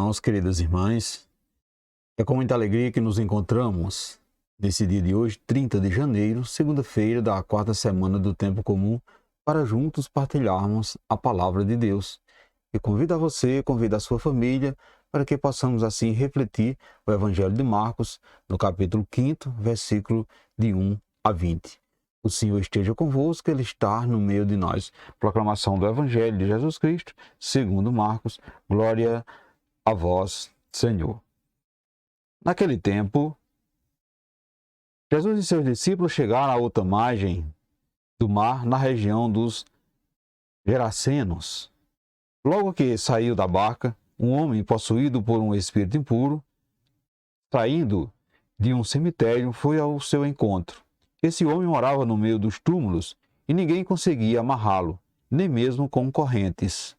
irmãos, queridas irmãs, é com muita alegria que nos encontramos nesse dia de hoje, 30 de janeiro, segunda-feira da quarta semana do Tempo Comum, para juntos partilharmos a Palavra de Deus. E convido a você, convido a sua família, para que possamos assim refletir o Evangelho de Marcos, no capítulo 5, versículo de 1 a 20. O Senhor esteja convosco, Ele está no meio de nós. Proclamação do Evangelho de Jesus Cristo, segundo Marcos. Glória a vós, Senhor. Naquele tempo, Jesus e seus discípulos chegaram à outra margem do mar, na região dos Gerasenos. Logo que saiu da barca, um homem possuído por um espírito impuro, saindo de um cemitério, foi ao seu encontro. Esse homem morava no meio dos túmulos e ninguém conseguia amarrá-lo, nem mesmo com correntes.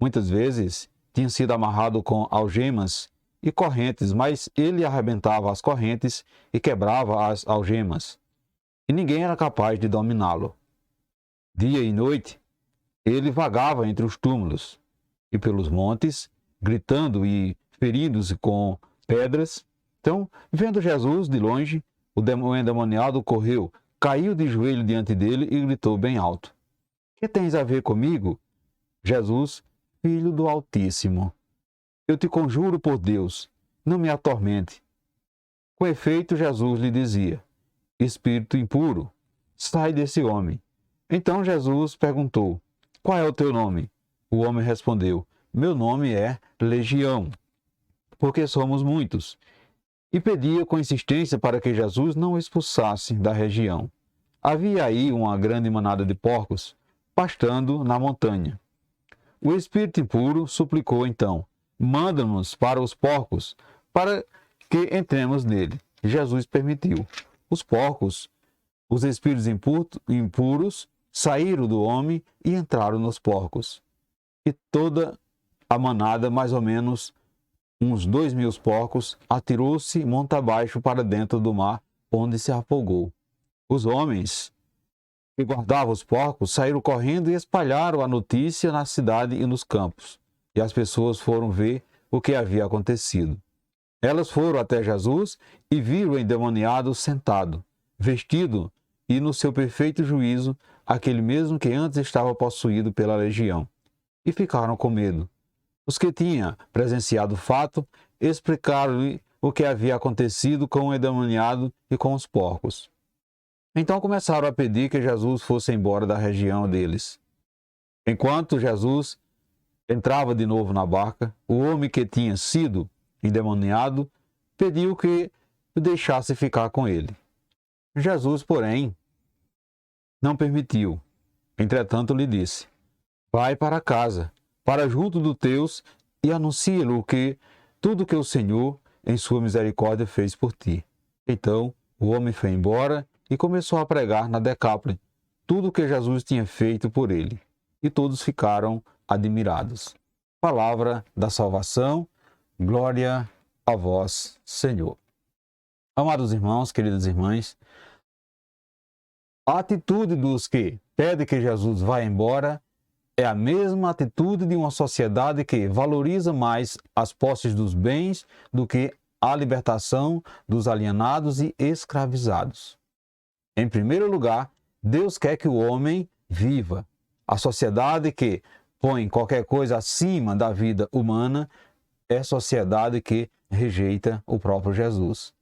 Muitas vezes tinha sido amarrado com algemas e correntes, mas ele arrebentava as correntes e quebrava as algemas, e ninguém era capaz de dominá-lo. Dia e noite, ele vagava entre os túmulos e pelos montes, gritando e ferindo-se com pedras. Então, vendo Jesus de longe, o endemoniado correu, caiu de joelho diante dele e gritou bem alto: "Que tens a ver comigo, Jesus, Filho do Altíssimo? Eu te conjuro por Deus, não me atormente." Com efeito, Jesus lhe dizia: "Espírito impuro, sai desse homem." Então Jesus perguntou: "Qual é o teu nome?" O homem respondeu: "Meu nome é Legião, porque somos muitos." E pedia com insistência para que Jesus não o expulsasse da região. Havia aí uma grande manada de porcos pastando na montanha. O espírito impuro suplicou então: "Manda-nos para os porcos, para que entremos nele." Jesus permitiu. Os porcos, os espíritos impuros, saíram do homem e entraram nos porcos. E toda a manada, mais ou menos uns 2.000 porcos, atirou-se monte abaixo para dentro do mar, onde se afogou. Os homens que guardavam os porcos saíram correndo e espalharam a notícia na cidade e nos campos. E as pessoas foram ver o que havia acontecido. Elas foram até Jesus e viram o endemoniado sentado, vestido e no seu perfeito juízo, aquele mesmo que antes estava possuído pela legião. E ficaram com medo. Os que tinham presenciado o fato explicaram-lhe o que havia acontecido com o endemoniado e com os porcos. Então começaram a pedir que Jesus fosse embora da região deles. Enquanto Jesus entrava de novo na barca, o homem que tinha sido endemoniado pediu que o deixasse ficar com ele. Jesus, porém, não permitiu. Entretanto, lhe disse: "Vai para casa, para junto dos teus, e anuncia-lhe tudo que o Senhor, em sua misericórdia, fez por ti." Então, o homem foi embora e começou a pregar na Decápole tudo o que Jesus tinha feito por ele. E todos ficaram admirados. Palavra da salvação, glória a vós, Senhor. Amados irmãos, queridas irmãs, a atitude dos que pedem que Jesus vá embora é a mesma atitude de uma sociedade que valoriza mais as posses dos bens do que a libertação dos alienados e escravizados. Em primeiro lugar, Deus quer que o homem viva. A sociedade que põe qualquer coisa acima da vida humana é a sociedade que rejeita o próprio Jesus.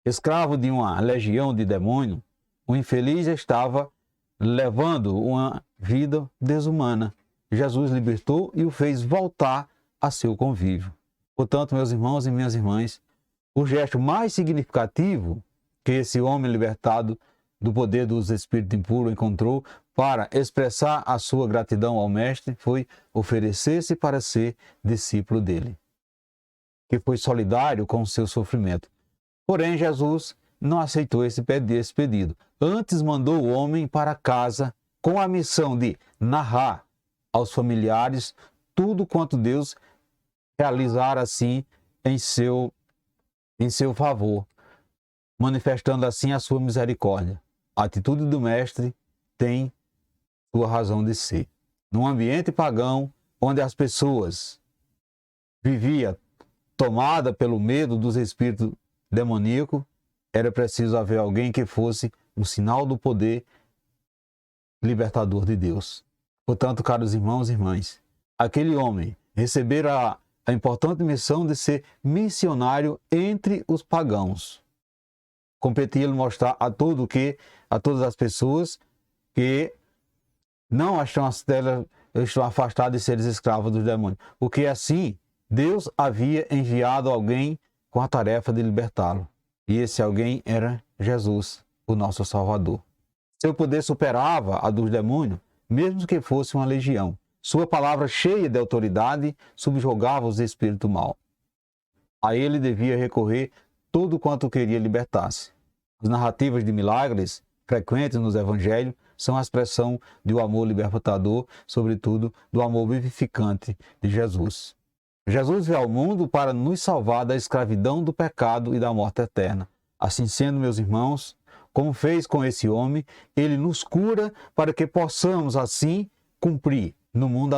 Escravo de uma legião de demônios, o infeliz estava levando uma vida desumana. Jesus libertou e o fez voltar a seu convívio. Portanto, meus irmãos e minhas irmãs, o gesto mais significativo que esse homem libertado do poder dos espíritos impuros encontrou para expressar a sua gratidão ao Mestre foi oferecer-se para ser discípulo dele, que foi solidário com o seu sofrimento. Porém, Jesus não aceitou esse pedido. Antes mandou o homem para casa com a missão de narrar aos familiares tudo quanto Deus realizara assim em seu favor, manifestando assim a sua misericórdia. A atitude do Mestre tem sua razão de ser. Num ambiente pagão, onde as pessoas vivia tomada pelo medo dos espíritos demoníacos, era preciso haver alguém que fosse um sinal do poder libertador de Deus. Portanto, caros irmãos e irmãs, aquele homem recebera a importante missão de ser missionário entre os pagãos. Competia-lhe mostrar a todas as pessoas que não estão afastadas de seres escravos dos demônios, porque assim Deus havia enviado alguém com a tarefa de libertá-lo. E esse alguém era Jesus, o nosso Salvador. Seu poder superava a dos demônios, mesmo que fosse uma legião. Sua palavra cheia de autoridade subjugava os espíritos maus. A ele devia recorrer tudo quanto queria libertar-se. As narrativas de milagres frequentes nos evangelhos são a expressão do amor libertador, sobretudo do amor vivificante de Jesus. Jesus veio ao mundo para nos salvar da escravidão do pecado e da morte eterna. Assim sendo, meus irmãos, como fez com esse homem, ele nos cura para que possamos assim cumprir no mundo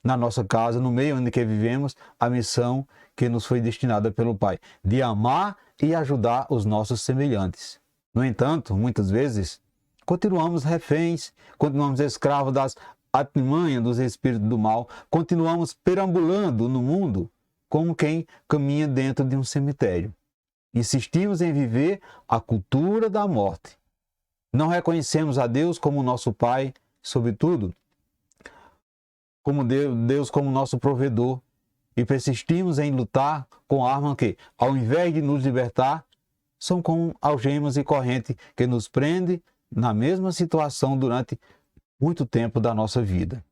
na nossa casa, no meio onde que vivemos, a missão que nos foi destinada pelo Pai, de amar e ajudar os nossos semelhantes. No entanto, muitas vezes, continuamos reféns, continuamos escravos das artimanhas dos espíritos do mal, continuamos perambulando no mundo como quem caminha dentro de um cemitério. Insistimos em viver a cultura da morte. Não reconhecemos a Deus como nosso Pai, sobretudo, como Deus como nosso provedor, e persistimos em lutar com armas que, ao invés de nos libertar, são como algemas e correntes que nos prendem na mesma situação durante muito tempo da nossa vida.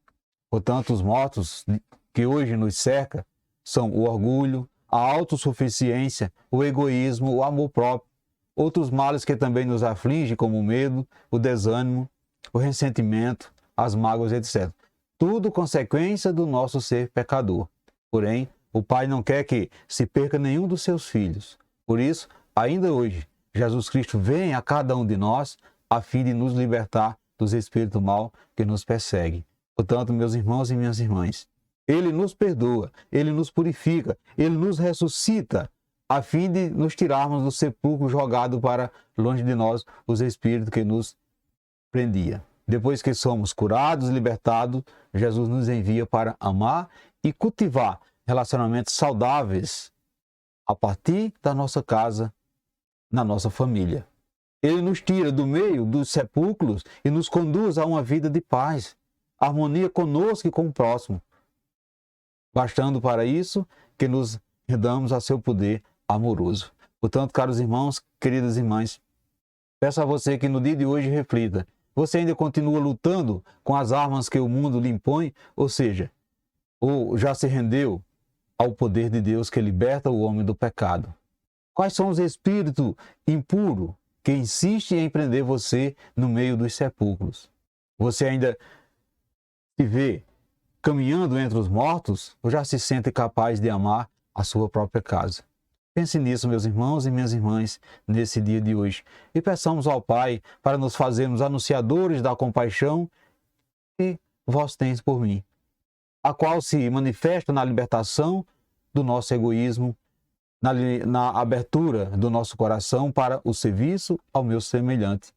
Portanto, os mortos que hoje nos cercam são o orgulho, a autossuficiência, o egoísmo, o amor próprio, outros males que também nos afligem, como o medo, o desânimo, o ressentimento, as mágoas, etc. Tudo consequência do nosso ser pecador. Porém, o Pai não quer que se perca nenhum dos seus filhos. Por isso, ainda hoje, Jesus Cristo vem a cada um de nós a fim de nos libertar dos espíritos maus que nos perseguem. Portanto, meus irmãos e minhas irmãs, Ele nos perdoa, Ele nos purifica, Ele nos ressuscita, a fim de nos tirarmos do sepulcro jogado para longe de nós os espíritos que nos prendiam. Depois que somos curados, libertados, Jesus nos envia para amar e cultivar relacionamentos saudáveis a partir da nossa casa, na nossa família. Ele nos tira do meio dos sepulcros e nos conduz a uma vida de paz, harmonia conosco e com o próximo, bastando para isso que nos rendamos a seu poder amoroso. Portanto, caros irmãos, queridas irmãs, peço a você que no dia de hoje reflita. Você ainda continua lutando com as armas que o mundo lhe impõe? Ou seja, ou já se rendeu ao poder de Deus que liberta o homem do pecado? Quais são os espíritos impuros que insistem em prender você no meio dos sepulcros? Você ainda se vê caminhando entre os mortos ou já se sente capaz de amar a sua própria casa? Pense nisso, meus irmãos e minhas irmãs, nesse dia de hoje. E peçamos ao Pai para nos fazermos anunciadores da compaixão que vós tendes por mim, a qual se manifesta na libertação do nosso egoísmo, na abertura do nosso coração para o serviço ao meu semelhante,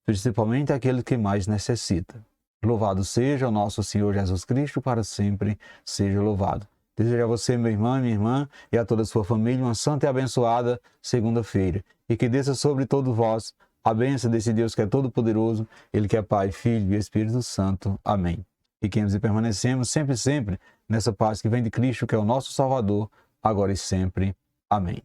principalmente aquele que mais necessita. Louvado seja o nosso Senhor Jesus Cristo, para sempre seja louvado. Desejo a você, meu irmão, minha irmã, e a toda a sua família, uma santa e abençoada segunda-feira. E que desça sobre todos vós a bênção desse Deus que é todo-poderoso, Ele que é Pai, Filho e Espírito Santo. Amém. Fiquemos e permanecemos sempre nessa paz que vem de Cristo, que é o nosso Salvador, agora e sempre. Amém.